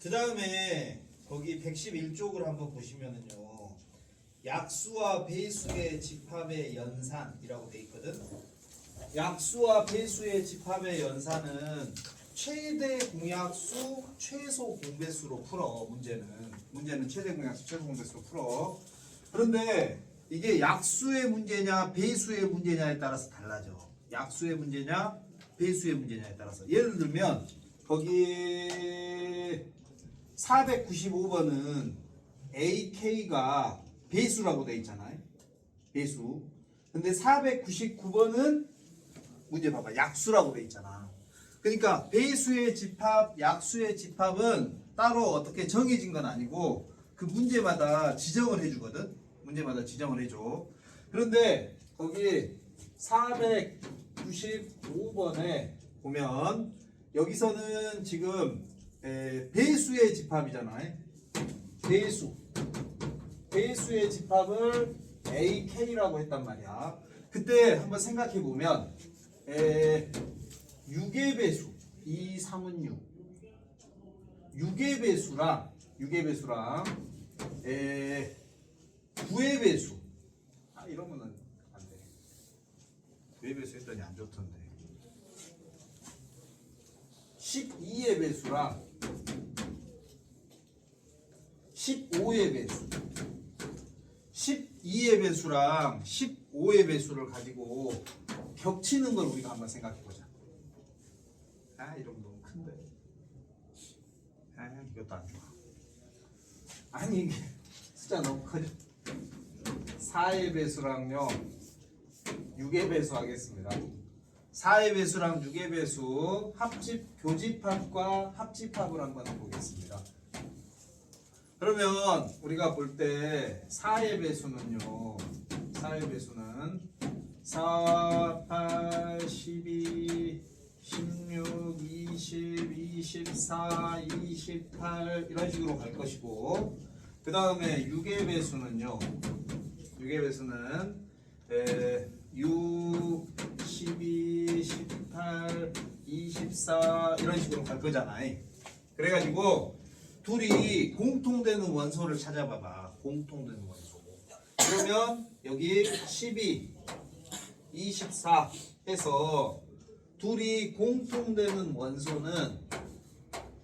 그 다음에 거기 111쪽을 한번 보시면은요, 약수와 배수의 집합의 연산이라고 돼 있거든. 약수와 배수의 집합의 연산은 최대 공약수 최소 공배수로 풀어. 문제는 최대 공약수 최소 공배수로 풀어. 그런데 이게 약수의 문제냐 배수의 문제냐에 따라서 달라져. 약수의 문제냐 배수의 문제냐에 따라서. 예를 들면 거기 495번은 AK가 배수라고 돼 있잖아요. 배수. 근데 499번은 문제 봐봐. 약수라고 돼 있잖아. 그러니까 배수의 집합, 약수의 집합은 따로 어떻게 정해진 건 아니고 그 문제마다 지정을 해주거든. 문제마다 지정을 해줘. 그런데 거기 495번에 보면 여기서는 지금 배수의 집합이잖아요. 배수의 집합을 AK라고 했단 말이야. 그때 한번 생각해 보면 6의 배수 2, 3은 6 6의 배수랑 9의 배수 이러면은 안 돼. 9의 배수 했더니 안 좋던데. 12의 배수랑 15의 배수 12의 배수랑 15의 배수를 가지고 겹치는 걸 우리가 한번 생각해 보자. 이러면 너무 큰데. 이것도 안 좋아. 아니 이게 숫자 너무 커져. 4의 배수랑요 6의 배수 하겠습니다. 4의 배수랑 6의 배수 교집합과 합집합을 한번 해보겠습니다. 그러면 우리가 볼 때 4의 배수는요 4, 8, 12, 16, 20, 24, 28 이런 식으로 갈 것이고, 그 다음에 6의 배수는요 6, 12, 18, 24 이런 식으로 갈 거잖아요. 그래가지고 둘이 공통되는 원소를 찾아봐봐. 공통되는 원소. 그러면 여기 12, 24 해서 둘이 공통되는 원소는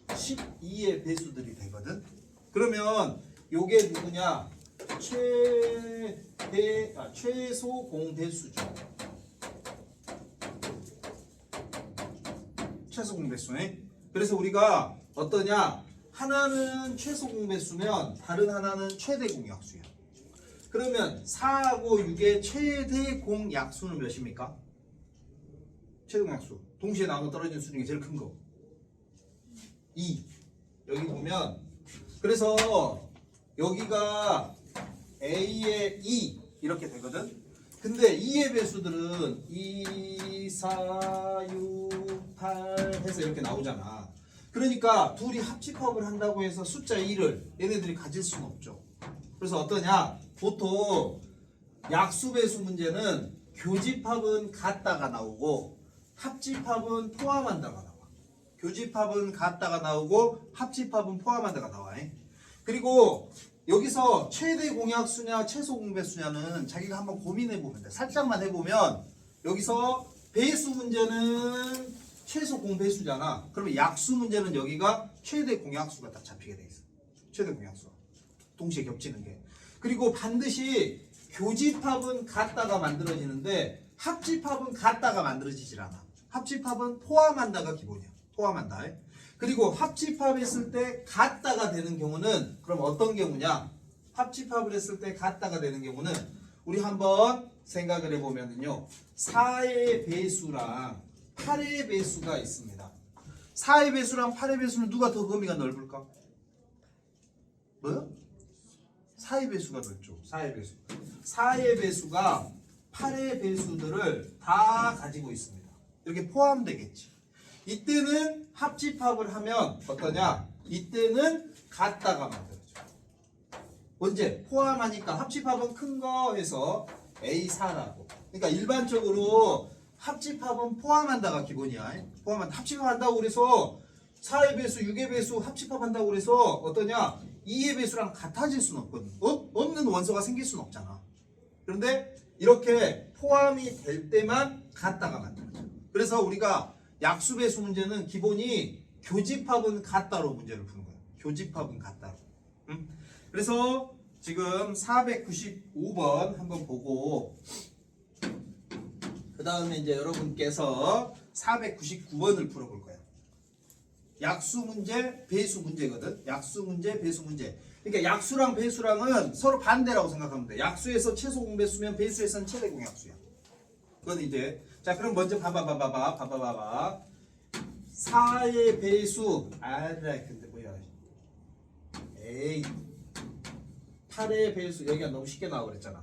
12의 배수들이 되거든. 그러면 요게 누구냐? 최소 공배수죠. 최소 공배수네. 그래서 우리가 어떠냐? 하나는 최소 공배수면 다른 하나는 최대 공약수야. 그러면 4하고 6의 최대 공약수는 몇입니까? 최대 공약수. 동시에 나눠 떨어진 수 중에 제일 큰 거. 2. 여기 보면 그래서 여기가 A의 2 이렇게 되거든. 근데 2의 배수들은 2, 4, 6, 8 해서 이렇게 나오잖아. 그러니까 둘이 합집합을 한다고 해서 숫자 2를 얘네들이 가질 수는 없죠. 그래서 어떠냐? 보통 약수배수 문제는 교집합은 같다가 나오고 합집합은 포함한다가 나와. 교집합은 같다가 나오고 합집합은 포함한다가 나와. 그리고 여기서 최대 공약수냐 최소 공배수냐는 자기가 한번 고민해보면 돼. 살짝만 해보면 여기서 배수 문제는 최소 공배수잖아. 그러면 약수 문제는 여기가 최대 공약수가 딱 잡히게 돼 있어. 최대 공약수가 동시에 겹치는 게. 그리고 반드시 교집합은 같다가 만들어지는데 합집합은 같다가 만들어지질 않아. 합집합은 포함한다가 기본이야. 포함한다. 그리고 합집합했을 때 같다가 되는 경우는 그럼 어떤 경우냐? 합집합을 했을 때 같다가 되는 경우는 우리 한번 생각을 해보면요 4의 배수랑 8의 배수가 있습니다. 4의 배수랑 8의 배수는 누가 더 범위가 넓을까? 뭐요? 4의 배수가 넓죠. 4의 배수. 4의 배수가 8의 배수들을 다 가지고 있습니다. 이렇게 포함되겠지. 이때는 합집합을 하면 어떠냐? 이때는 같다가 만들어져. 언제? 포함하니까 합집합은 큰 거 해서 A4라고. 그러니까 일반적으로 합집합은 포함한다가 기본이야. 합집합한다고 그래서 4의 배수, 6의 배수 합집합한다고 그래서 어떠냐? 2의 배수랑 같아질 수는 없거든. 없는 원소가 생길 수는 없잖아. 그런데 이렇게 포함이 될 때만 같다가 맞다. 그래서 우리가 약수 배수 문제는 기본이 교집합은 같다로 문제를 푸는 거야. 교집합은 같다로. 응? 그래서 지금 495번 한번 보고 그 다음에 이제 여러분께서 499번을 풀어볼 거예요. 약수 문제, 배수 문제거든. 약수 문제, 배수 문제. 그러니까 약수랑 배수랑은 서로 반대라고 생각하면 돼. 약수에서 최소 공배수면 배수에서는 최대 공약수야. 그건 이제 자 그럼 먼저 봐봐. 4의 배수 근데 뭐야? 에이 8의 배수 여기가 너무 쉽게 나와 그랬잖아.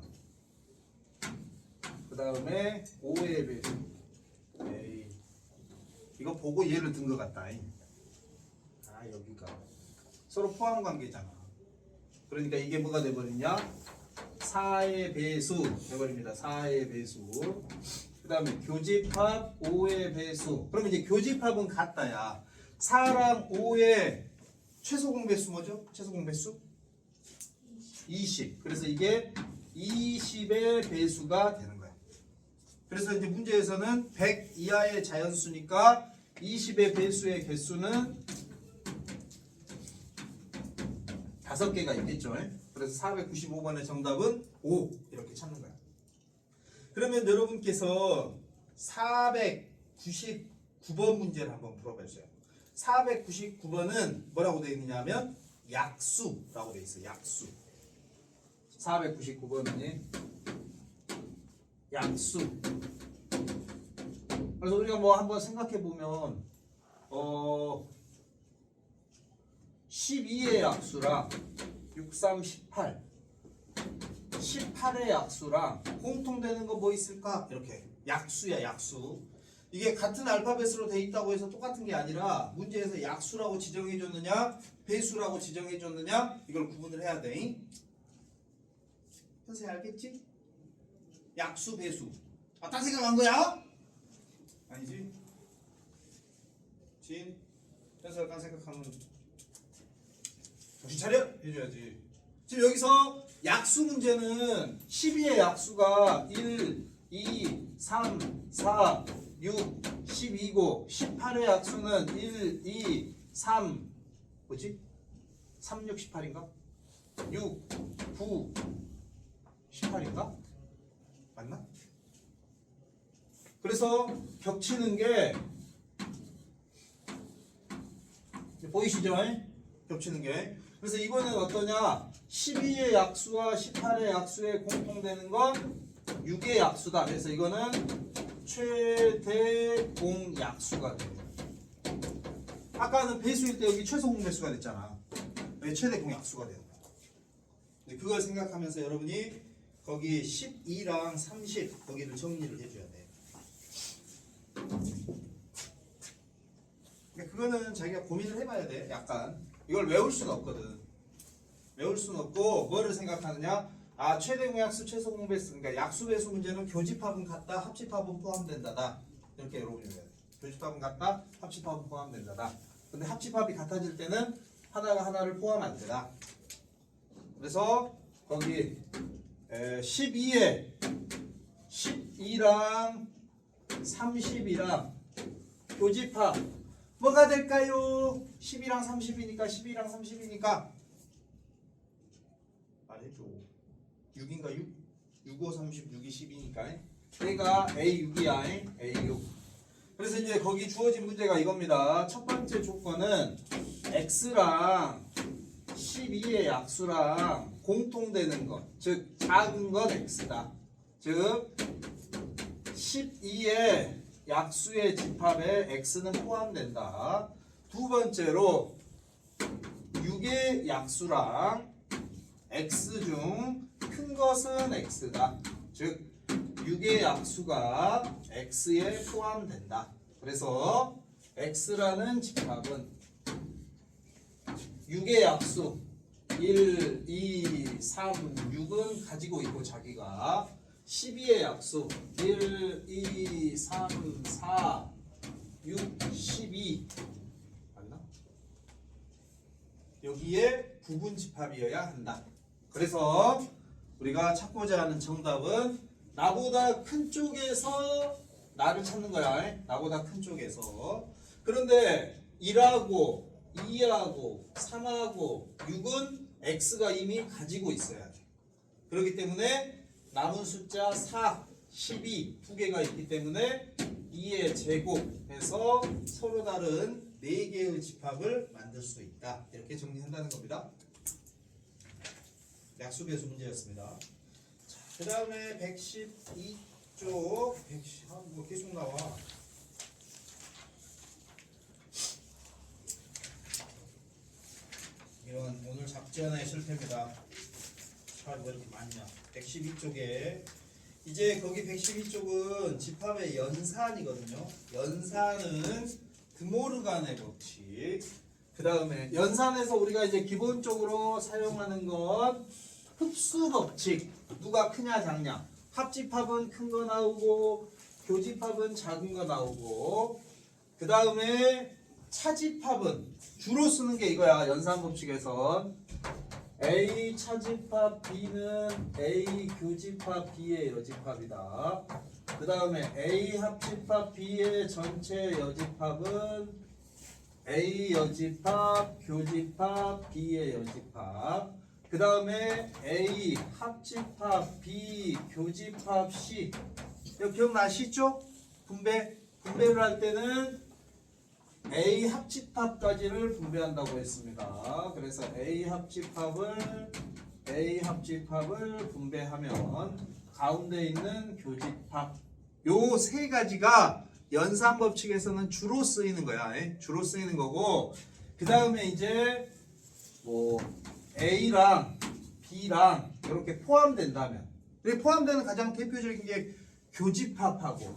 그 다음에 5의 배수. 에이 이거 보고 얘를 든 것 같다. 여기가 서로 포함 관계잖아. 그러니까 이게 뭐가 돼버리냐? 4의 배수 돼버립니다. 4의 배수. 그 다음에 교집합 5의 배수. 그러면 이제 교집합은 같다야. 4랑 5의 최소 공배수 뭐죠? 최소 공배수? 20. 그래서 이게 20의 배수가 되는 거야. 그래서 이제 문제에서는 100 이하의 자연수니까 20의 배수의 개수는 5개가 있겠죠. 그래서 495번의 정답은 5 이렇게 찾는 거야. 그러면 여러분께서 499번 문제를 한번 풀어보세요. 499번은 뭐라고 되어 있느냐 하면 약수라고 되어 있어요. 약수. 499번은 약수. 그래서 우리가 뭐 한번 생각해 보면 12의 약수랑 6, 3, 18 18의 약수랑 공통되는 거 뭐 있을까? 이렇게 약수야 약수. 이게 같은 알파벳으로 돼 있다고 해서 똑같은 게 아니라 문제에서 약수라고 지정해 줬느냐 배수라고 지정해 줬느냐 이걸 구분을 해야 돼. 현세 알겠지? 약수 배수. 딴 생각한 거야? 아니지? 진 현세가 딴 생각하면 정신 차려! 해줘야지. 지금 여기서 약수 문제는 12의 약수가 1, 2, 3, 4, 6, 12고 18의 약수는 1, 2, 3 뭐지? 3, 6, 18인가? 6, 9, 18인가? 맞나? 그래서 겹치는 게 보이시죠? 겹치는 게. 그래서 이번엔 어떠냐? 12의 약수와 18의 약수에 공통되는 건 6의 약수다. 그래서 이거는 최대 공약수가 돼요. 아까는 배수일 때 여기 최소 공배수가 됐잖아. 여기 최대 공약수가 돼요. 그걸 생각하면서 여러분이 거기 12랑 30 거기를 정리를 해줘야 돼. 그거는 자기가 고민을 해봐야 돼. 약간 이걸 외울 수는 없거든. 외울 수는 없고 뭐를 생각하느냐? 최대 공약수, 최소 공배수. 그러니까 약수 배수 문제는 교집합은 같다, 합집합은 포함된다다. 이렇게 여러분이 외워야 돼. 교집합은 같다, 합집합은 포함된다다. 근데 합집합이 같아질 때는 하나가 하나를 포함 안 된다. 그래서 거기 12랑 30이랑 교집합 뭐가 될까요? 10이랑 30이니까 말해줘. 6인가 6? 6, 5, 30, 6이 10이니까 얘가 A6이야. A6. 그래서 이제 거기 주어진 문제가 이겁니다. 첫 번째 조건은 X랑 12의 약수랑 공통되는 것, 즉 작은 건 X다. 즉 12의 약수의 집합에 X는 포함된다. 두 번째로 6의 약수랑 X 중 큰 것은 X다. 즉 6의 약수가 X에 포함된다. 그래서 X라는 집합은 6의 약수 1, 2, 3, 6은 가지고 있고 자기가 12의 약수 1, 2, 3, 4, 6, 12 맞나? 여기에 부분 집합이어야 한다. 그래서 우리가 찾고자 하는 정답은 나보다 큰 쪽에서 나를 찾는 거야. 나보다 큰 쪽에서. 그런데 1하고 2하고 3하고 6은 x가 이미 가지고 있어야 돼. 그렇기 때문에 남은 숫자 4, 12 두 개가 있기 때문에 2의 제곱해서 서로 다른 4개의 집합을 만들 수 있다. 이렇게 정리한다는 겁니다. 약수배수 문제였습니다. 그 다음에 112쪽 110, 뭐 계속 나와. 이런 오늘 잡지 하나의 실패입니다. 잘 왜 이렇게 많냐. 112쪽에 이제 거기 112쪽은 집합의 연산이거든요. 연산은 드모르간의 법칙. 그 다음에 연산에서 우리가 이제 기본적으로 사용하는 건 흡수 법칙. 누가 크냐 작냐. 합집합은 큰 거 나오고 교집합은 작은 거 나오고 그 다음에 차집합은 주로 쓰는 게 이거야. 연산 법칙에선 A 차집합 B는 A 교집합 B의 여집합이다. 그 다음에 A 합집합 B의 전체 여집합은 A 여집합 교집합 B의 여집합. 그 다음에 A 합집합 B 교집합 C. 이거 기억나시죠? 분배를 할 때는 A 합집합까지를 분배한다고 했습니다. 그래서 A 합집합을 분배하면 가운데 있는 교집합 요 세 가지가 연산 법칙에서는 주로 쓰이는 거야. 주로 쓰이는 거고 그 다음에 이제 뭐 A랑 B랑 이렇게 포함된다면 포함되는 가장 대표적인 게 교집합하고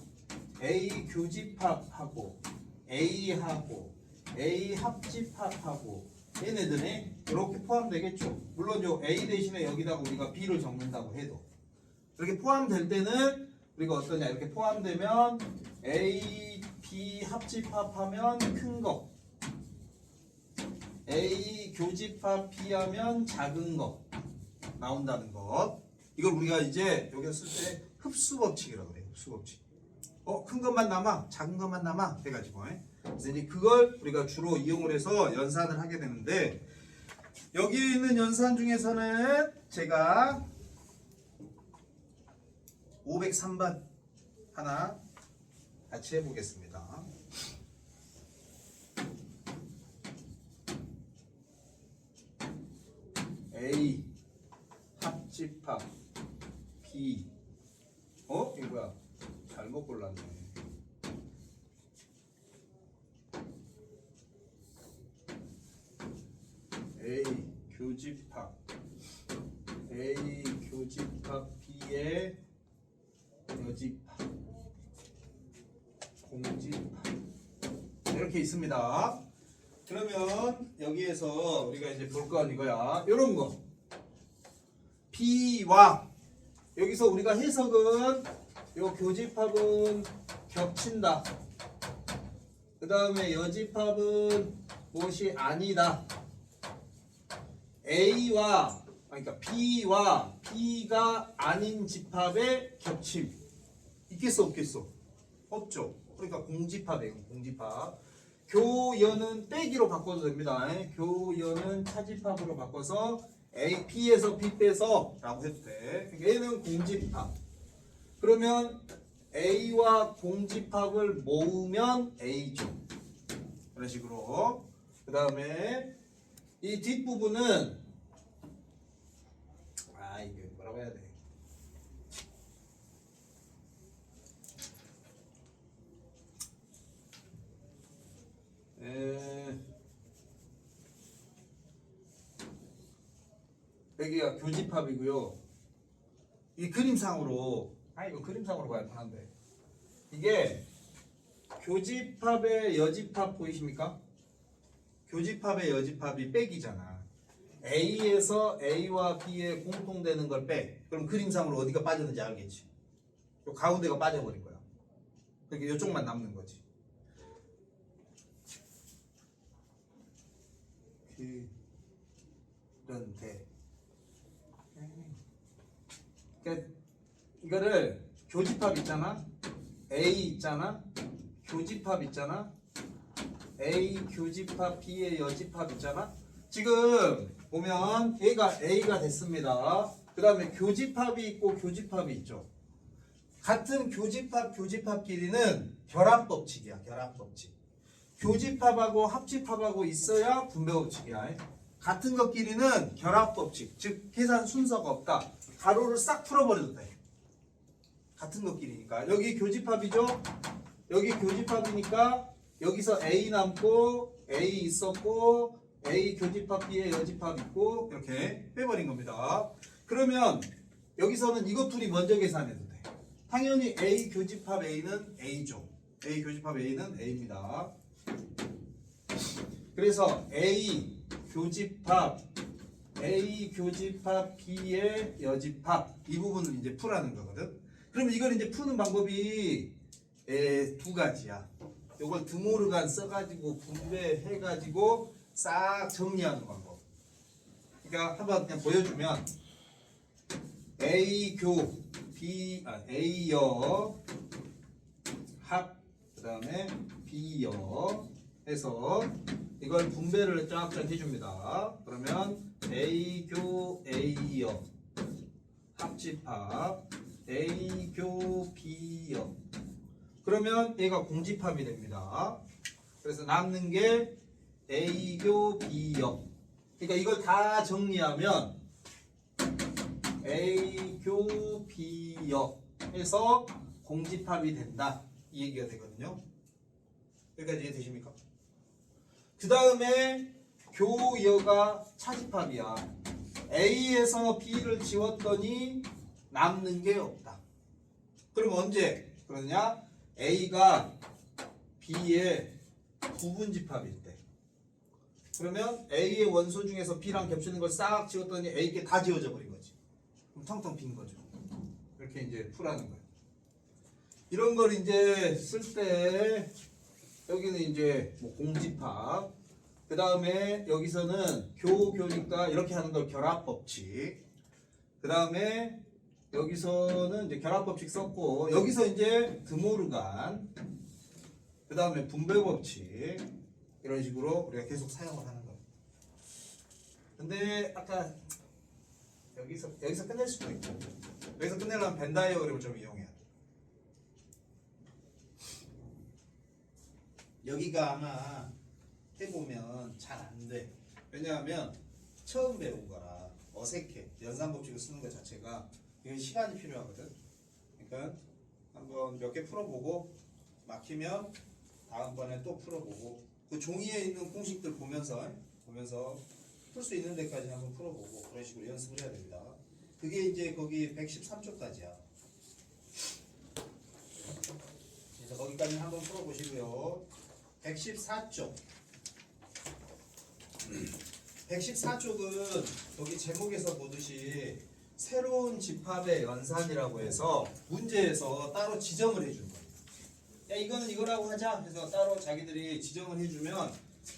A 교집합하고 A하고 A 합집합하고 얘네들이 이렇게 포함되겠죠. 물론 요 A 대신에 여기다가 우리가 B를 적는다고 해도 이렇게 포함될 때는 우리가 어떠냐 이렇게 포함되면 A, B 합집합하면 큰 거 A 교집합 B 하면 작은 거 나온다는 것. 이걸 우리가 이제 여기서 쓸 때 흡수 법칙이라고 그래요. 흡수 법칙. 큰 것만 남아, 작은 것만 남아 해가지고. 그래서 이제 그걸 우리가 주로 이용을 해서 연산을 하게 되는데 여기 있는 연산 중에서는 제가 503번 하나 같이 해보겠습니다. A 합집합 B 이거 뭐야? 잘못 골랐네. A 교집합 B의 여집합 공집합 이렇게 있습니다. 그러면 여기에서 우리가 이제 볼 건 이거야. 이런 거 B와 여기서 우리가 해석은 요 교집합은 겹친다. 그 다음에 여집합은 무엇이 아니다. A와 그러니까 B와 B가 아닌 집합의 겹침 있겠어 없겠어? 없죠. 그러니까 공집합이에요. 공집합. 교연은 빼기로 바꿔도 됩니다. 교연은 차집합으로 바꿔서 A, P에서 B 빼서 라고 해도 돼. 그러니까 얘는 공집합. 그러면 A와 공집합을 모으면 A죠. 그런 식으로. 그 다음에 이 뒷부분은 이게 뭐라고 해야 돼? 여기가 교집합이고요. 이 그림상으로 이거 그림상으로 봐야 되는데 이게 교집합의 여집합 보이십니까? 교집합의 여집합이 빼기잖아. A에서 A와 B에 공통되는 걸 빼. 그럼 그림상으로 어디가 빠졌는지 알겠지? 요 가운데가 빠져버린 거야. 그러니까 이쪽만 남는 거지. 이런데 그러니까 이거를 교집합 있잖아. A 있잖아. 교집합 있잖아. A 교집합 B의 여집합 있잖아. 지금 보면 A가 됐습니다. 그 다음에 교집합이 있고 교집합이 있죠. 같은 교집합끼리는 결합법칙이야. 결합법칙. 교집합하고 합집합하고 있어야 분배법칙이야. 같은 것끼리는 결합법칙. 즉 계산 순서가 없다. 가로를 싹 풀어버려도 돼. 같은 것끼리니까. 여기 교집합이죠. 여기 교집합이니까 여기서 A 남고 A 있었고 A 교집합 B에 여집합 있고 이렇게 빼버린 겁니다. 그러면 여기서는 이것 둘이 먼저 계산해도 돼. 당연히 A 교집합 A는 A죠. A 교집합 A는 A입니다. 그래서 A 교집합 B의 여집합 이 부분을 이제 풀라는 거거든. 그럼 이걸 이제 푸는 방법이 두 가지야. 이걸 드모르간 써가지고 분배해가지고 싹 정리하는 방법. 그러니까 한번 그냥 보여주면 A여 합 그다음에 B여 해서 이걸 분배를 쫙쫙 해줍니다. 그러면 A교 A여 합집합 A교 B여 그러면 얘가 공집합이 됩니다. 그래서 남는 게 A교 B여. 그러니까 이걸 다 정리하면 A교 B여 해서 공집합이 된다. 이 얘기가 되거든요. 여기까지 이해되십니까? 그 다음에 교여가 차집합이야. A에서 B를 지웠더니 남는 게 없다. 그럼 언제 그러냐? A가 B의 부분집합일 때. 그러면 A의 원소 중에서 B랑 겹치는 걸 싹 지웠더니 A께 다 지워져 버린 거지. 그럼 텅텅 빈 거죠. 이렇게 이제 풀하는 거예요. 이런 걸 이제 쓸 때 여기는 이제 뭐 공집합. 그 다음에 여기서는 교니까 이렇게 하는 걸 결합법칙. 그 다음에 여기서는 이제 결합법칙 썼고 여기서 이제 드모르간. 그 다음에 분배법칙. 이런 식으로 우리가 계속 사용을 하는 거예요. 근데 아까 여기서 끝낼 수도 있고 여기서 끝내려면 벤 다이어그램을 좀 이용해야 돼. 여기가 아마 해보면 잘 안 돼. 왜냐하면 처음 배운 거라 어색해. 연산법칙을 쓰는 것 자체가 이건 시간이 필요하거든. 그러니까 한번 몇 개 풀어보고 막히면 다음번에 또 풀어보고 그 종이에 있는 공식들 보면서 풀 수 있는 데까지 한번 풀어보고 그런 식으로 연습을 해야 됩니다. 그게 이제 거기 113쪽까지야. 그래서 거기까지 한번 풀어보시고요. 114쪽. 114쪽은 여기 제목에서 보듯이 새로운 집합의 연산이라고 해서 문제에서 따로 지정을 해주는 거예요. 야 이거는 이거라고 하자 해서 따로 자기들이 지정을 해주면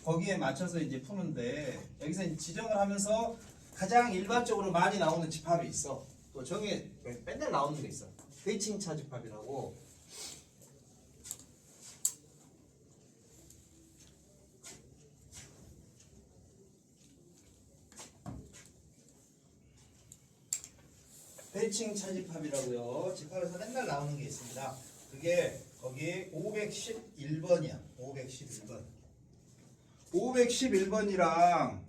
거기에 맞춰서 이제 푸는데 여기서 이제 지정을 하면서 가장 일반적으로 많이 나오는 집합이 있어. 또 맨날 나오는 게 있어. 회칭차 집합이라고. 회칭 차집합이라고요. 집합에서 맨날 나오는 게 있습니다. 그게 거기 511번이야. 511번. 511번이랑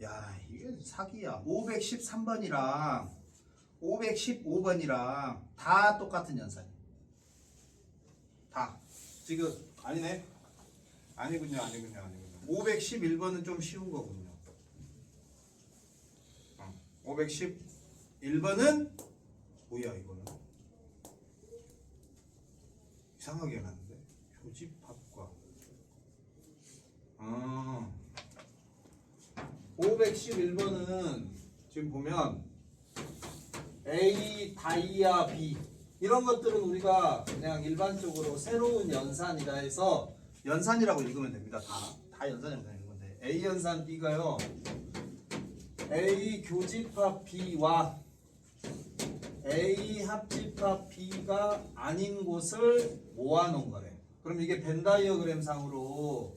야 이게 사기야. 513번이랑 515번이랑 다 똑같은 연산이야. 다. 지금 아니네. 아니군요. 511번은 좀 쉬운 거군요. 511번은 뭐야 이거는? 이상하게 해놨는데 교집합과 511번은 지금 보면 A, 다이아, B 이런 것들은 우리가 그냥 일반적으로 새로운 연산이라 해서 연산이라고 읽으면 됩니다. 다 연산이라고 읽는 건데 A 연산 B가요 A 교집합 B와 A 합집합 B가 아닌 곳을 모아놓은 거래. 그럼 이게 벤 다이어그램 상으로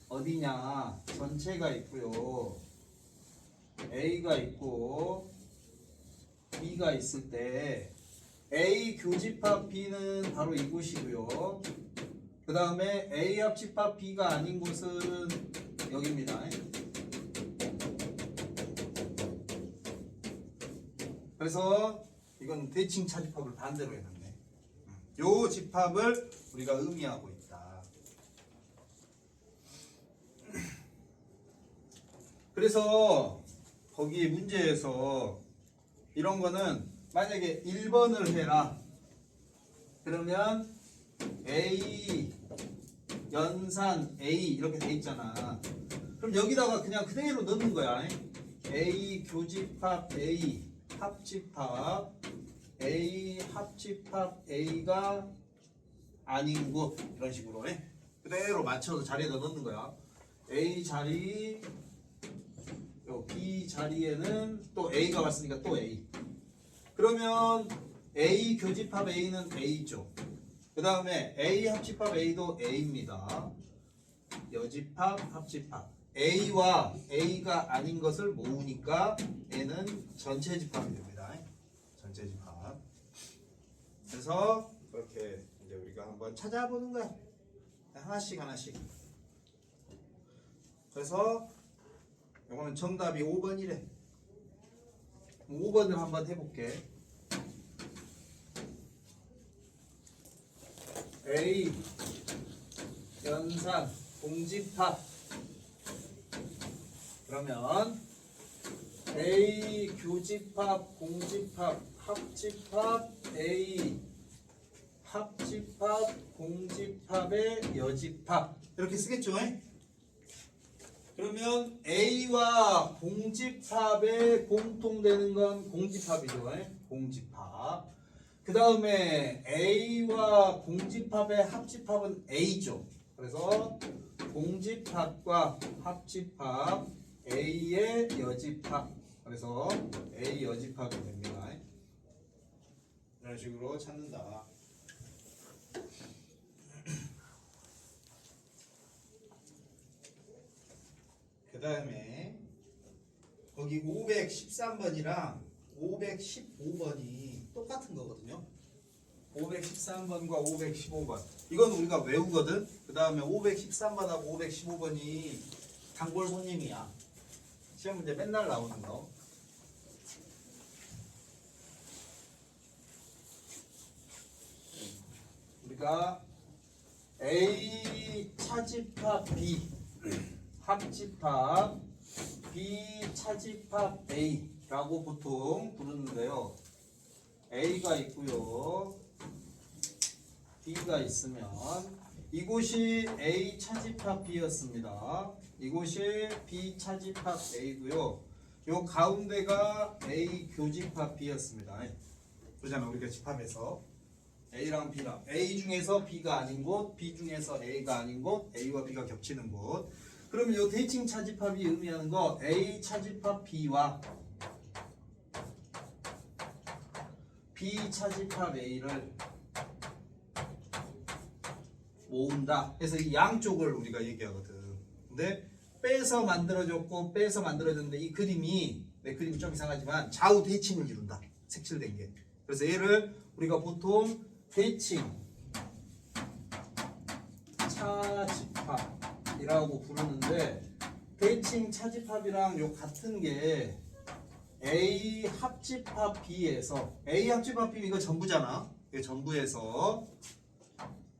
어디냐? 전체가 있고요. A가 있고 B가 있을 때 A 교집합 B는 바로 이곳이고요. 그 다음에 A 합집합 B가 아닌 곳은 여기입니다. 그래서 이건 대칭 차집합을 반대로 해놨네. 요 집합을 우리가 의미하고 있다. 그래서 거기 문제에서 이런 거는 만약에 1번을 해라. 그러면 A 연산 A 이렇게 돼 있잖아. 그럼 여기다가 그냥 그대로 넣는 거야. A 교집합 A 합집합 A 합집합 A가 아닌 곳 이런 식으로 그대로 맞춰서 자리에다 넣는 거야. A 자리 요 B 자리에는 또 A가 왔으니까 또 A. 그러면 A 교집합 A는 A죠. 그 다음에 A 합집합 A도 A입니다. 여집합 합집합 A와 A가 아닌 것을 모으니까 N은 전체 집합이 됩니다. 전체 집합. 그래서 그렇게 이제 우리가 한번 찾아보는 거야. 하나씩 하나씩. 그래서 이거는 정답이 5번이래. 5번을 한번 해볼게. A 연산 공집합 그러면 A 교집합 공집합 합집합 A 합집합 공집합의 여집합 이렇게 쓰겠죠? 그러면 A와 공집합에 공통되는 건 공집합이죠. 공집합. 그 다음에 A와 공집합의 합집합은 A죠. 그래서 공집합과 합집합 A의 여집합. 그래서 A 여집합이 됩니다. 이런 식으로 찾는다. 그 다음에 거기 513번이랑 515번이 똑같은 거거든요. 513번과 515번 이건 우리가 외우거든. 그 다음에 513번하고 515번이 단골 손님이야. 시험 문제 맨날 나오는 거. 우리가 A 차집합 B 합집합 B 차집합 A라고 보통 부르는데요. A가 있고요. B가 있으면 이곳이 A 차집합 B였습니다. 이곳이 B 차집합 A고요. 요 가운데가 A 교집합 B였습니다. 그러잖아 우리가 집합에서 A랑 B랑 A 중에서 B가 아닌 곳, B 중에서 A가 아닌 곳, A와 B가 겹치는 곳. 그럼 요 대칭 차집합이 의미하는 거 A 차집합 B와 B 차집합 A를 모은다. 그래서 이 양쪽을 우리가 얘기하거든. 근데 빼서 만들어졌고 빼서 만들어졌는데 이 그림이 내 그림이 좀 이상하지만 좌우 대칭을 이룬다. 색칠된 게. 그래서 얘를 우리가 보통 대칭 차집합이라고 부르는데 대칭 차집합이랑 요 같은 게 A 합집합 B에서 A 합집합 B 이거 전부잖아. 이게 전부에서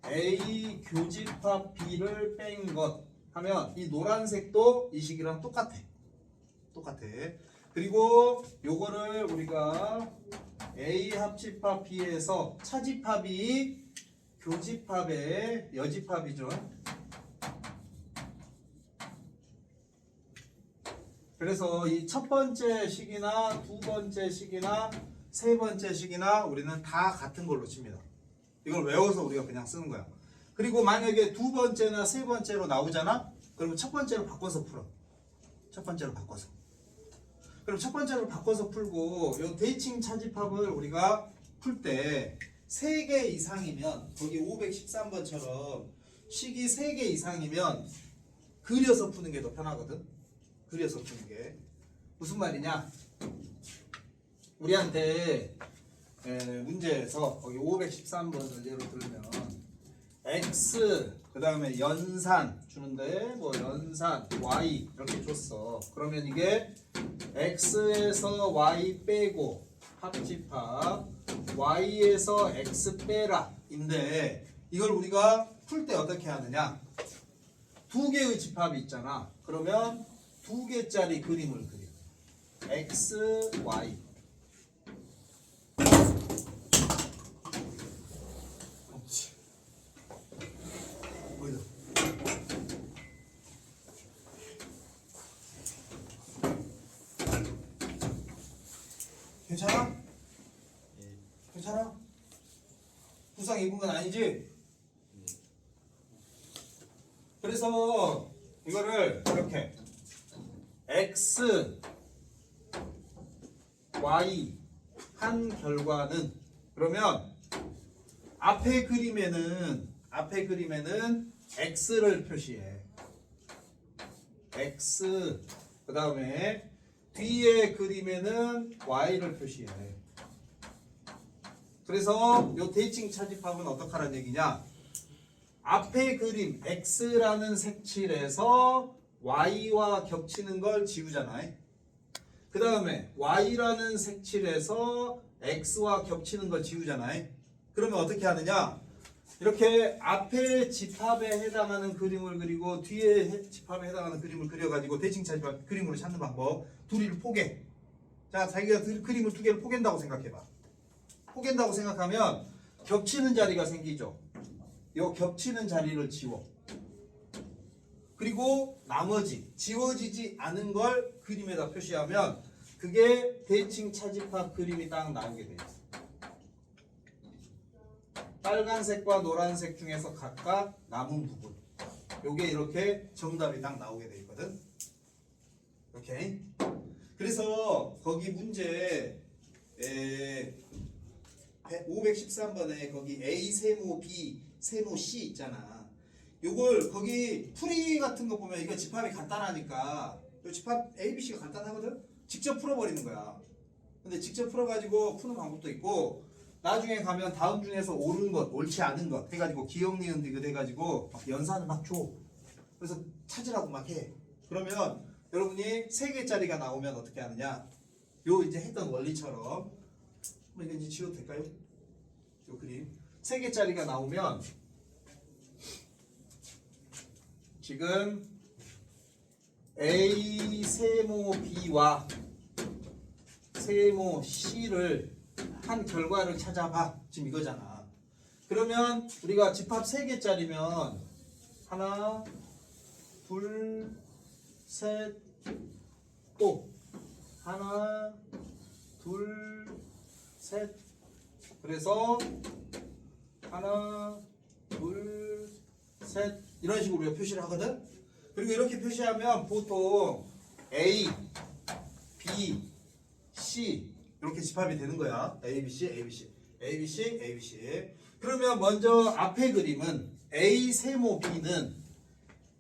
A 교집합 B를 뺀 것 하면 이 노란색도 이 식이랑 똑같아. 똑같아. 그리고 요거를 우리가 A 합집합 B에서 차집합이 교집합의 여집합이죠. 그래서 이 첫 번째 식이나 두 번째 식이나 세 번째 식이나 우리는 다 같은 걸로 칩니다. 이걸 외워서 우리가 그냥 쓰는 거야. 그리고 만약에 두 번째나 세 번째로 나오잖아? 그러면 첫 번째로 바꿔서 풀어. 첫 번째로 바꿔서. 그럼 첫 번째로 바꿔서 풀고 요 대칭 차집합을 우리가 풀 때 3개 이상이면 거기 513번처럼 식이 3개 이상이면 그려서 푸는 게 더 편하거든. 그려서 푸는 게 무슨 말이냐? 우리한테 문제에서 거기 513번을 예로 들면 x 그 다음에 연산 주는데 뭐 연산 y 이렇게 줬어. 그러면 이게 x에서 y 빼고 합집합 y에서 x 빼라 인데 이걸 우리가 풀 때 어떻게 하느냐? 2개의 집합이 있잖아. 그러면 2개짜리 그림을 그려. x, y. 괜찮아? 괜찮아? 부상 입은 건 아니지? 그래서 이거를 이렇게 x, y 한 결과는 그러면 앞에 그림에는 x를 표시해. x 그 다음에 뒤에 그림에는 y를 표시해. 그래서 요 대칭 차집합은 어떻게 하라는 얘기냐? 앞에 그림 x라는 색칠에서 y와 겹치는 걸 지우잖아요. 그 다음에 y라는 색칠에서 x와 겹치는 걸 지우잖아요. 그러면 어떻게 하느냐? 이렇게 앞에 집합에 해당하는 그림을 그리고 뒤에 집합에 해당하는 그림을 그려가지고 대칭 차집합 그림으로 찾는 방법. 둘이를 포개. 자, 자기가 그림을 2개를 포갠다고 생각해봐. 포갠다고 생각하면 겹치는 자리가 생기죠. 요 겹치는 자리를 지워. 그리고 나머지 지워지지 않은 걸 그림에다 표시하면 그게 대칭 차집합 그림이 딱 나오게 돼요. 빨간색과 노란색 중에서 각각 남은 부분. 요게 이렇게 정답이 딱 나오게 돼 있거든. 오케이. 그래서 거기 문제 513번에 거기 A 세모 B 세모 C 있잖아. 요걸 거기 풀이 같은 거 보면 이거 집합이 간단하니까 요 집합 A, B, C가 간단하거든. 직접 풀어버리는 거야. 근데 직접 풀어가지고 푸는 방법도 있고 나중에 가면 다음 중에서 옳은 것, 옳지 않은 것 해가지고 기억, 니은, 디귿 해가지고 막 연산을 막 줘. 그래서 찾으라고 막 해. 그러면 여러분이 3개짜리가 나오면 어떻게 하느냐? 요 이제 했던 원리처럼 이거 이제 지워도 될까요? 요 그림 3개짜리가 나오면 지금 A 세모 B와 세모 C를 한 결과를 찾아봐. 지금 이거잖아. 그러면 우리가 집합 3개짜리면 하나, 둘, 셋, 또 하나, 둘, 셋. 그래서 하나, 둘, 셋 이런 식으로 우리가 표시를 하거든. 그리고 이렇게 표시하면 보통 A, B, C 이렇게 집합이 되는 거야. A, B, C, A, B, C, A, B, C, A, B, C. 그러면 먼저 앞에 그림은 A 세모 B는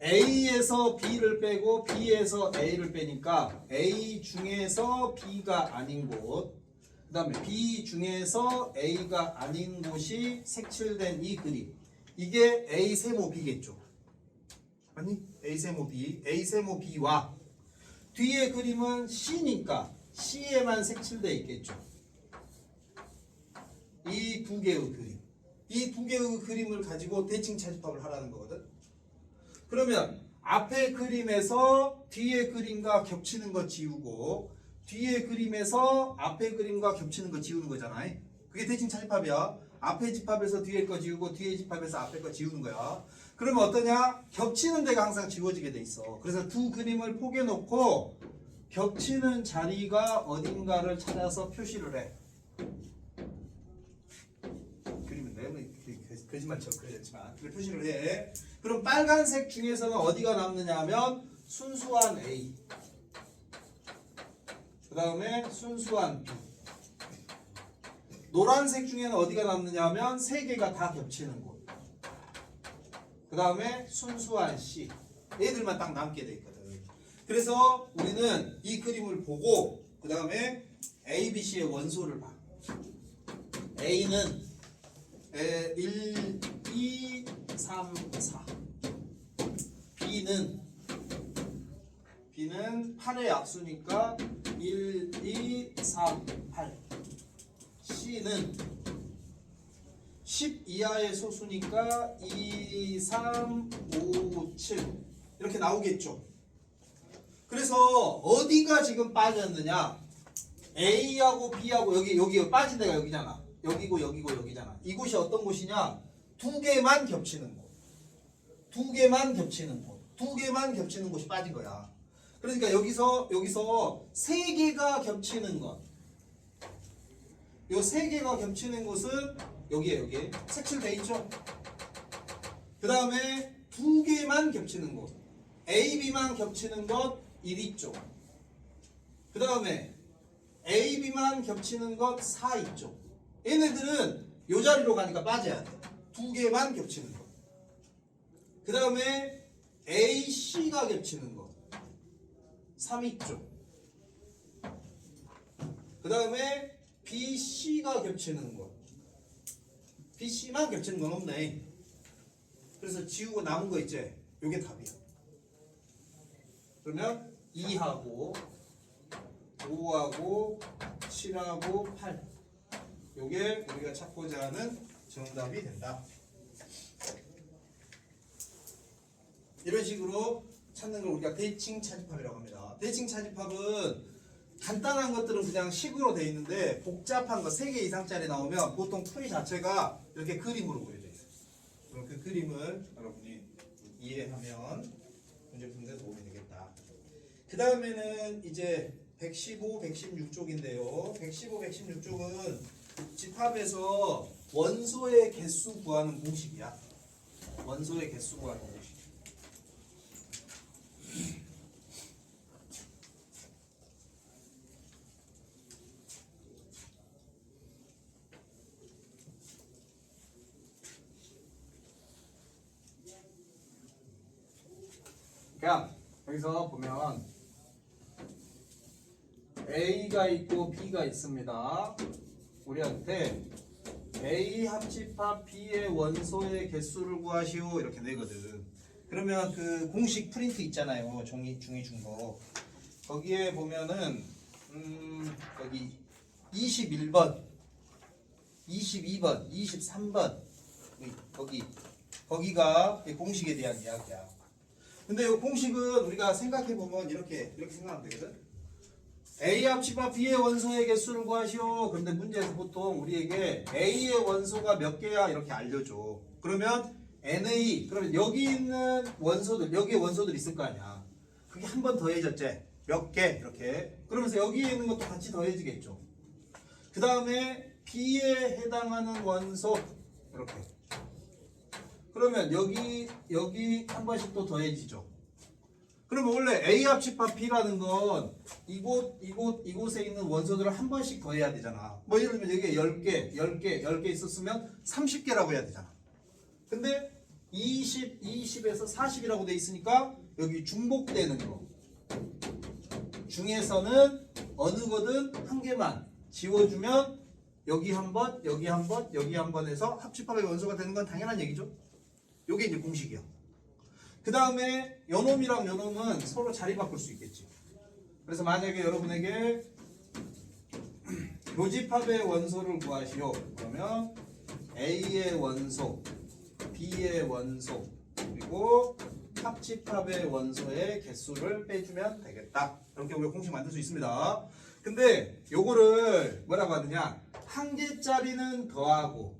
A에서 B를 빼고 B에서 A를 빼니까 A 중에서 B가 아닌 곳, 그 다음에 B 중에서 A가 아닌 곳이 색칠된 이 그림. 이게 A 세모 B겠죠. 아니? A 세모 B, A 세모 B와 뒤에 그림은 C니까 C에만 색칠되어 있겠죠. 이 2개의 그림. 이 2개의 그림을 가지고 대칭 차집합을 하라는 거거든. 그러면 앞에 그림에서 뒤에 그림과 겹치는 거 지우고 뒤에 그림에서 앞에 그림과 겹치는 거 지우는 거잖아요. 그게 대칭 차집합이야. 앞에 집합에서 뒤에 거 지우고 뒤에 집합에서 앞에 거 지우는 거야. 그러면 어떠냐? 겹치는 데가 항상 지워지게 돼 있어. 그래서 두 그림을 포개놓고 겹치는 자리가 어딘가를 찾아서 표시를 해. 그림은 내용이 거짓말처럼 그려졌지만 그걸 표시를 해. 그럼 빨간색 중에서는 어디가 남느냐 하면 순수한 A. 그 다음에 순수한 B. 노란색 중에는 어디가 남느냐 하면 세 개가 다 겹치는 곳. 그 다음에 순수한 C. 얘들만 딱 남게 돼 있거든. 그래서 우리는 이 그림을 보고 그 다음에 A, B, C의 원소를 봐. A는 1, 2, 3, 4. B는 8의 약수니까 1, 2, 3, 8. C는 10 이하의 소수니까 2, 3, 5, 7 이렇게 나오겠죠. 그래서 어디가 지금 빠졌느냐? A하고 B하고 여기 빠진 데가 여기잖아. 여기고 여기고 여기잖아. 이곳이 어떤 곳이냐? 두 개만 겹치는 곳. 두 개만 겹치는 곳. 두 개만 겹치는 곳이 빠진 거야. 그러니까 여기서 세 개가 겹치는 것. 요 세 개가 겹치는 곳은 여기에 색칠돼 있죠. 그 다음에 두 개만 겹치는 곳. A, B만 겹치는 것 1 있죠. 그 다음에 A, B만 겹치는 것 4 있죠. 얘네들은 요 자리로 가니까 빠져야 돼. 두 개만 겹치는 것. 그 다음에 A, C가 겹치는 것 3 있죠. 그 다음에 B, C가 겹치는 것. B, C만 겹치는 건 없네. 그래서 지우고 남은 거 있지? 요게 답이야. 그러면 2하고 5하고 7하고 8. 요게 우리가 찾고자 하는 정답이 된다. 이런 식으로 찾는 걸 우리가 대칭 차집합이라고 합니다. 대칭 차집합은 간단한 것들은 그냥 식으로 돼 있는데 복잡한 거 3개 이상짜리 나오면 보통 풀이 자체가 이렇게 그림으로 보여져 있어요. 그럼 그 그림을 여러분이 이해하면 문제 푸는데 도움이 되겠다. 그 다음에는 이제 115, 116쪽인데요. 115, 116쪽은 집합에서 원소의 개수 구하는 공식이야. 원소의 개수 구하는 공식. 그냥 여기서 보면 A가 있고 B가 있습니다. 우리한테 A 합집합 B의 원소의 개수를 구하시오 이렇게 내거든. 그러면 그 공식 프린트 있잖아요. 종이 준 거. 거기에 보면은 여기 21번, 22번, 23번 거기가 공식에 대한 이야기야. 근데 이 공식은 우리가 생각해 보면 이렇게 생각하면 되거든. A 합집합 B의 원소의 개수를 구하시오. 그런데 문제에서 보통 우리에게 A의 원소가 몇 개야 이렇게 알려줘. 그러면 NA 그러면 여기 있는 원소들 여기에 원소들 있을 거 아니야. 그게 한 번 더해졌지. 몇 개 이렇게. 그러면서 여기에 있는 것도 같이 더해지겠죠. 그 다음에 B에 해당하는 원소 이렇게. 그러면 여기 한 번씩 또 더해지죠. 그러면 원래 A 합집합 B라는 건 이곳에 있는 원소들을 한 번씩 더해야 되잖아. 뭐 예를 들면 여기에 10개 있었으면 30개라고 해야 되잖아. 근데 20에서 40이라고 돼 있으니까 여기 중복되는 거. 중에서는 어느 거든 한 개만 지워주면 여기 한 번, 여기 한 번, 여기 한 번 해서 합집합의 원소가 되는 건 당연한 얘기죠. 요게 이제 공식이야. 그 다음에 요놈이랑 요놈은 서로 자리 바꿀 수 있겠지. 그래서 만약에 여러분에게 교집합의 원소를 구하시오. 그러면 A의 원소, B의 원소, 그리고 합집합의 원소의 개수를 빼주면 되겠다. 이렇게 우리가 공식 만들 수 있습니다. 근데 요거를 뭐라고 하느냐? 한 개짜리는 더하고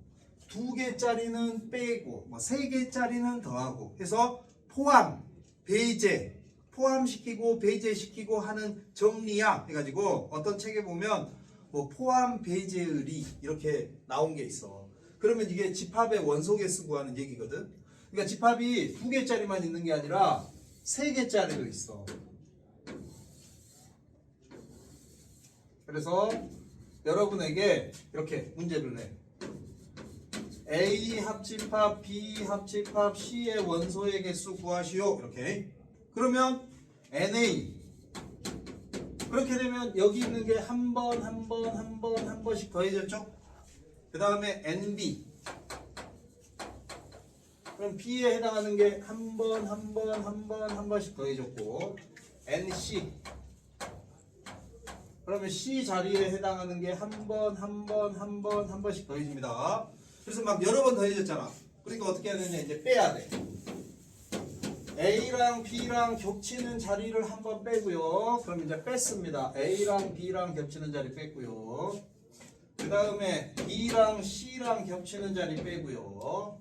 2개짜리는 빼고 뭐 3개짜리는 더하고 해서 포함, 배제, 포함시키고 배제시키고 하는 정리야 해가지고 어떤 책에 보면 뭐 포함 배제의리 이렇게 나온 게 있어. 그러면 이게 집합의 원소 개수 구하는 얘기거든. 그러니까 집합이 2개짜리만 있는 게 아니라 3개짜리도 있어. 그래서 여러분에게 이렇게 문제를 내. A 합집합, B 합집합, C의 원소의 개수 구하시오. 이렇게. 그러면 NA. 그렇게 되면 여기 있는 게 한 번씩 더해졌죠? 그 다음에 NB. 그럼 B에 해당하는 게 한 번씩 더해졌고, NC. 그러면 C 자리에 해당하는 게 한 번씩 더해집니다. 그래서 막 여러 번 더해졌잖아. 그러니까 어떻게 해야 되냐, 이제 빼야 돼. A랑 B랑 겹치는 자리를 한 번 빼고요. 그럼 이제 뺐습니다. A랑 B랑 겹치는 자리 뺐고요. 그 다음에 B랑 C랑 겹치는 자리 빼고요.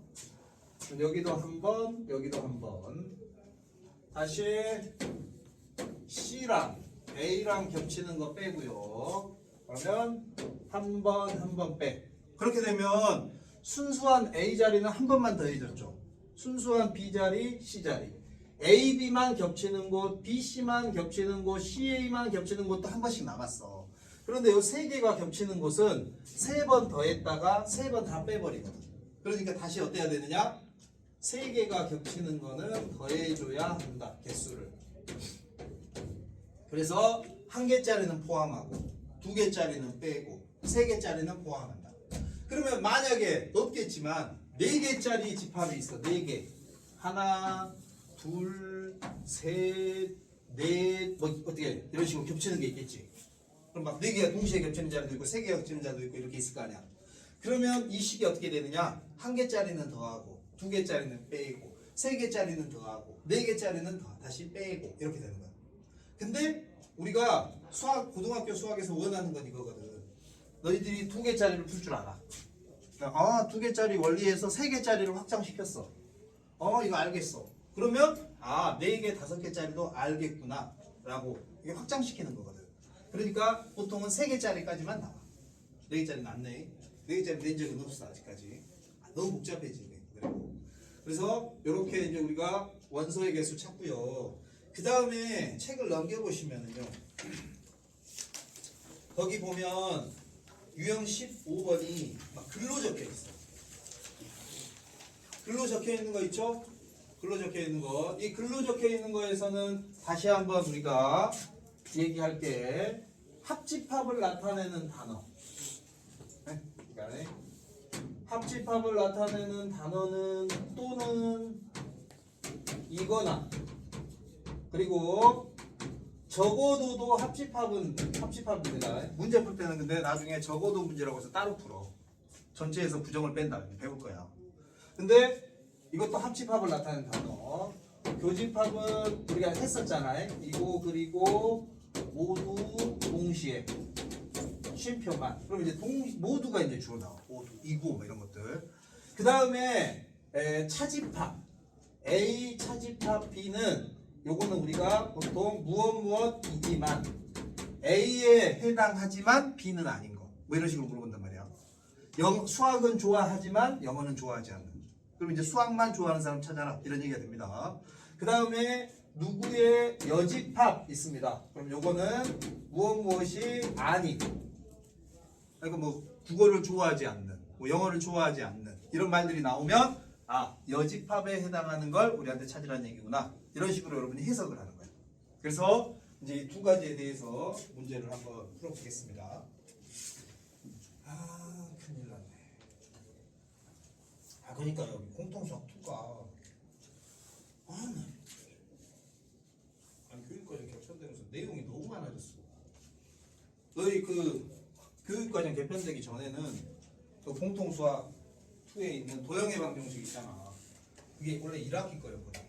여기도 한 번, 여기도 한 번. 다시 C랑 A랑 겹치는 거 빼고요. 그러면 한 번 빼. 그렇게 되면 순수한 A 자리는 한 번만 더해졌죠. 순수한 B 자리, C 자리. A, B만 겹치는 곳, B, C만 겹치는 곳, C, A만 겹치는 곳도 한 번씩 남았어. 그런데 이 세 개가 겹치는 곳은 세 번 더했다가 세 번 다 빼버리거든. 그러니까 다시 어때야 되느냐? 세 개가 겹치는 거는 더해줘야 한다. 개수를. 그래서 한 개짜리는 포함하고 두 개짜리는 빼고 세 개짜리는 포함한다. 그러면 만약에 없겠지만 네 개짜리 집합이 있어. 네 개. 하나, 둘, 셋, 넷, 뭐 어떻게 이런 식으로 겹치는 게 있겠지. 그럼 막 네 개가 동시에 겹치는 자리도 있고 세 개가 겹치는 자리도 있고 이렇게 있을 거 아니야. 그러면 이 식이 어떻게 되느냐? 한 개짜리는 더하고 두 개짜리는 빼고 세 개짜리는 더하고 네 개짜리는 더 다시 빼고 이렇게 되는 거야. 근데 우리가 수학 고등학교 수학에서 원하는 건 이거거든. 너희들이 두 개짜리를 풀 줄 알아. 아, 두 개짜리 원리에서 세 개짜리를 확장시켰어. 이거 알겠어. 그러면 네 개, 다섯 개짜리도 알겠구나 라고 이게 확장시키는 거거든. 그러니까 보통은 세 개짜리까지만 나와. 네 개짜리는 안 내. 네 개짜리 낸 적은 없어 아직까지. 너무 복잡해지네. 그래서 이렇게 이제 우리가 원소의 개수 찾고요. 그 다음에 책을 넘겨보시면은요. 거기 보면 유형 15번이 막 글로 적혀 있어. 글로 적혀 있는 거 있죠? 글로 적혀 있는 거. 이 글로 적혀 있는 거에서는 다시 한번 우리가 얘기할 게 합집합을 나타내는 단어. 네? 그러니까 합집합을 나타내는 단어는 또는 이거나 그리고 적어도도 합집합입니다. 문제 풀 때는 근데 나중에 적어도 문제라고 해서 따로 풀어. 전체에서 부정을 뺀다. 배울 거야. 근데 이것도 합집합을 나타내는 단어. 교집합은 우리가 했었잖아요. 이거 그리고 모두 동시에 쉼표만. 그럼 이제 모두가 이제 주로 나와. 모두, 이고 뭐 이런 것들. 그 다음에 차집합. A 차집합 B는 요거는 우리가 보통 무엇이지만 A에 해당하지만 B는 아닌 거. 뭐 이런 식으로 물어본단 말이야. 수학은 좋아하지만 영어는 좋아하지 않는. 그럼 이제 수학만 좋아하는 사람 찾아라. 이런 얘기가 됩니다. 그 다음에 누구의 여집합 있습니다. 그럼 요거는 무엇이 아닌. 그러니까 뭐 국어를 좋아하지 않는, 뭐 영어를 좋아하지 않는 이런 말들이 나오면 여집합에 해당하는 걸 우리한테 찾으라는 얘기구나. 이런 식으로 여러분이 해석을 하는 거예요. 그래서 이제 이 두 가지에 대해서 문제를 한번 풀어보겠습니다. 큰일 났네. 그러니까 여기 공통수학 2가 교육과정 개편되면서 내용이 너무 많아졌어. 너희 그 교육과정 개편되기 전에는 그 공통수학 2에 있는 도형의 방정식 있잖아. 그게 원래 1학기 거였거든.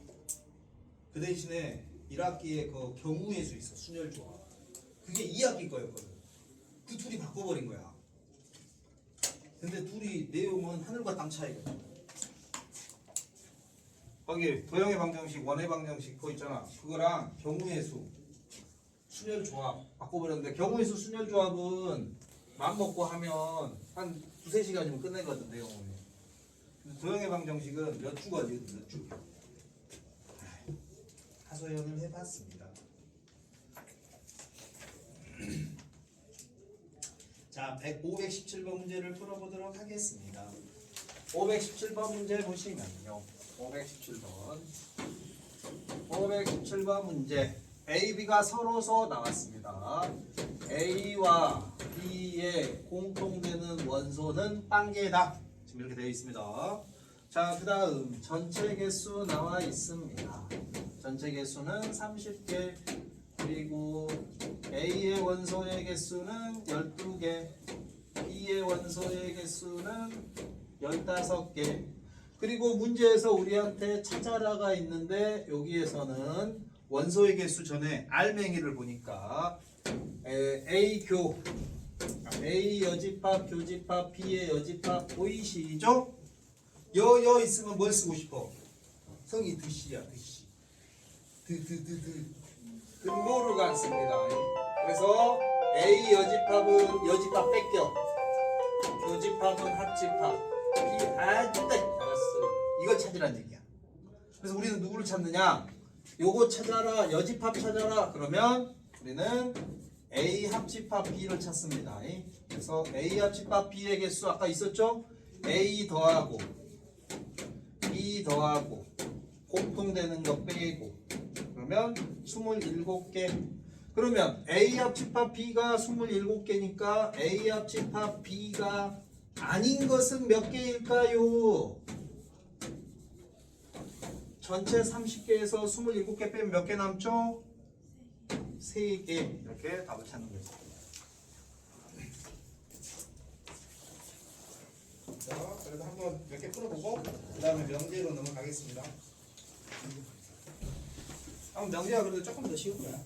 그 대신에 1학기에 그 경우의 수 있어. 순열조합. 그게 2학기 거였거든. 그 둘이 바꿔버린 거야. 근데 둘이 내용은 하늘과 땅 차이거든. 거기 도형의 방정식, 원의 방정식 그거 있잖아. 그거랑 경우의 수, 순열조합 바꿔버렸는데 경우의 수, 순열조합은 맘먹고 하면 한 2-3시간이면 끝내거든 내용은. 도형의 방정식은 몇 주거든, 몇 주. 하소연을 해봤습니다. 자, 517번 문제를 풀어보도록 하겠습니다. 517번 문제 보시면요. 517번 문제. A, B가 서로서 나왔습니다. A와 B의 공통되는 원소는 빵개다. 지금 이렇게 되어 있습니다. 자, 그 다음 전체 개수 나와 있습니다. 전체 개수는 30개. 그리고 A의 원소의 개수는 12개, B의 원소의 개수는 15개. 그리고 문제에서 우리한테 찾아라가 있는데 여기에서는 원소의 개수 전에 알맹이를 보니까 A 여집합, 교집합, B의 여집합 보이시죠? 여 있으면 뭘 쓰고 싶어? 성이 드시야, 드시. 등호를 안 씁니다. 그래서 A 여집합은 여집합 뺏겨, 교집합은 합집합, B 아주 딱 알았어. 이걸 찾으란 얘기야. 그래서 우리는 누구를 찾느냐? 요거 찾아라, 여집합 찾아라. 그러면 우리는 A 합집합 B를 찾습니다. 그래서 A 합집합 B의 개수 아까 있었죠? A 더하고 B 더하고 공통되는 거 빼고 그러면 27개. 그러면 A 합집합 B가 27개니까 A 합집합 B가 아닌 것은 몇 개일까요? 전체 30개에서 27개 빼면 몇 개 남죠? 3개. 이렇게 답을 찾는 거죠. 자, 그래도 한번 몇 개 풀어보고 그 다음에 명제로 넘어가겠습니다. 명제가 그래도 조금 더 쉬울 거야.